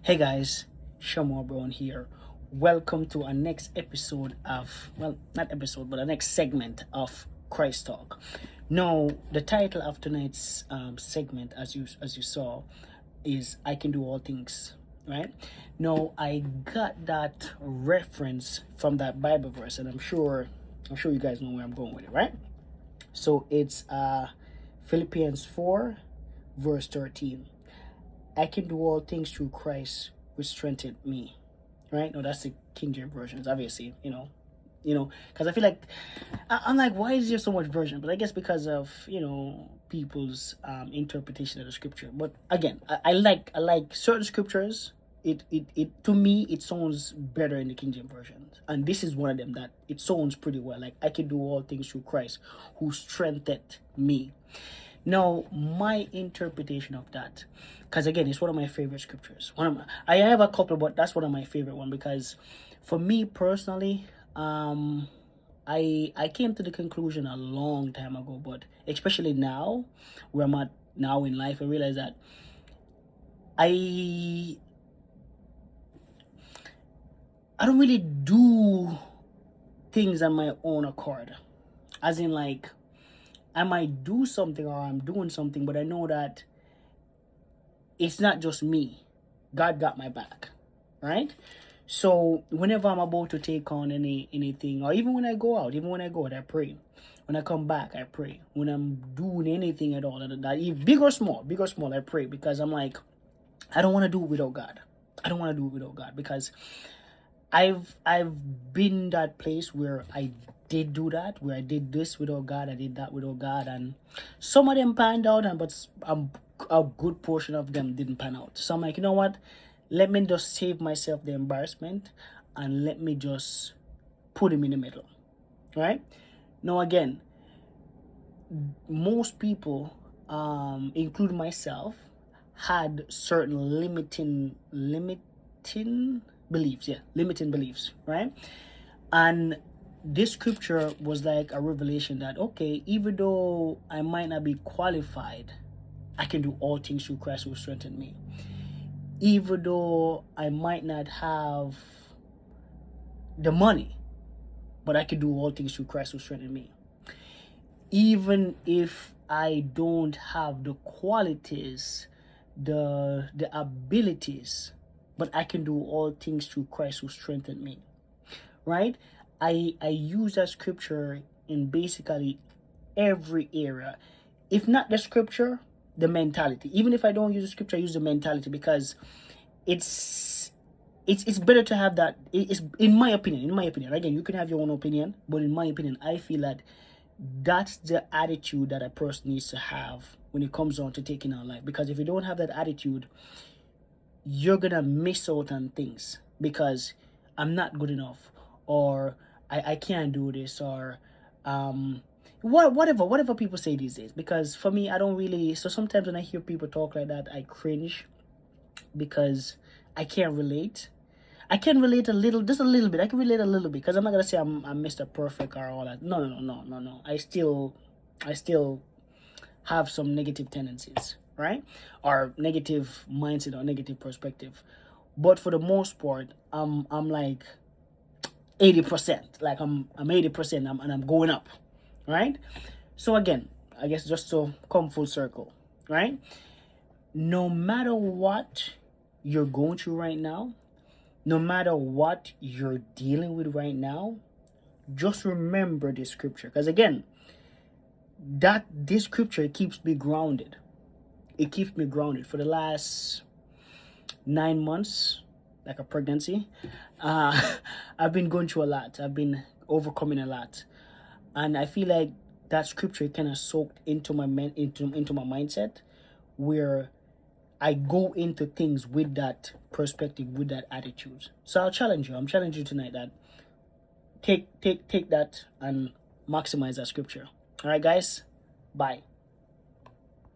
Hey guys, Shamar B here. Welcome to our next episode of, well, not episode, but our next segment of Christ Talk. Now, the title of tonight's segment, as you saw, is "I Can Do All Things." Right now, I got that reference from that Bible verse, and I'm sure you guys know where I'm going with it, right? So it's Philippians 4, verse 13. I can do all things through Christ which strengthened me. Right? No, that's the King James versions, obviously, because I feel like I'm like, why is there so much version? But I guess because of people's interpretation of the scripture. But again, I like certain scriptures. It to me it sounds better in the King James version, and this is one of them that it sounds pretty well. Like, I can do all things through Christ who strengthened me. Now, my interpretation of that, because again, it's one of my favorite scriptures. I have a couple, but that's one of my favorite one because, for me personally, I came to the conclusion a long time ago, but especially now, where I'm at now in life, I realize that I I don't really do things on my own accord, as in like I might do something or I'm doing something, but I know that it's not just me. God got my back, right? So whenever I'm about to take on anything, or even when I go out, I pray. When I come back, I pray. When I'm doing anything at all, that big or small, I pray because I'm like, I don't want to do it without God. I don't want to do it without God because I've been that place where I did do that, where I did this without God, I did that without God, and some of them panned out, but a good portion of them didn't pan out. So I'm like, you know what? Let me just save myself the embarrassment, and let me just put him in the middle, right? Now again, most people, including myself, had certain limiting beliefs, limiting beliefs, right? And this scripture was like a revelation that, okay, even though I might not be qualified, I can do all things through Christ who strengthened me. Even though I might not have the money, but I can do all things through Christ who strengthened me. Even if I don't have the qualities, the abilities, but I can do all things through Christ who strengthened me. Right? I use that scripture in basically every area. If not the scripture, the mentality. Even if I don't use the scripture, I use the mentality because it's better to have that. It's in my opinion. Again, you can have your own opinion, but in my opinion, I feel that that's the attitude that a person needs to have when it comes on to taking on life. Because if you don't have that attitude, you're gonna miss out on things because I'm not good enough, or I can't do this, or whatever people say these days. Because for me, I don't really. So sometimes when I hear people talk like that, I cringe because I can't relate. I can relate just a little bit. I can relate a little bit because I'm not gonna say I'm Mr. Perfect or all that. No. I still have some negative tendencies, right? Or negative mindset or negative perspective. But for the most part, I'm like 80%. Like I'm 80%, and I'm going up, right? So again, I guess just to come full circle, right? No matter what you're going through right now, no matter what you're dealing with right now, just remember this scripture. Because again, this scripture keeps me grounded. It keeps me grounded for the last 9 months, like a pregnancy. I've been going through a lot. I've been overcoming a lot, and I feel like that scripture kind of soaked into my into my mindset, where I go into things with that perspective, with that attitude. So I'll challenge you. I'm challenging you tonight that take that and maximize that scripture. All right, guys. Bye.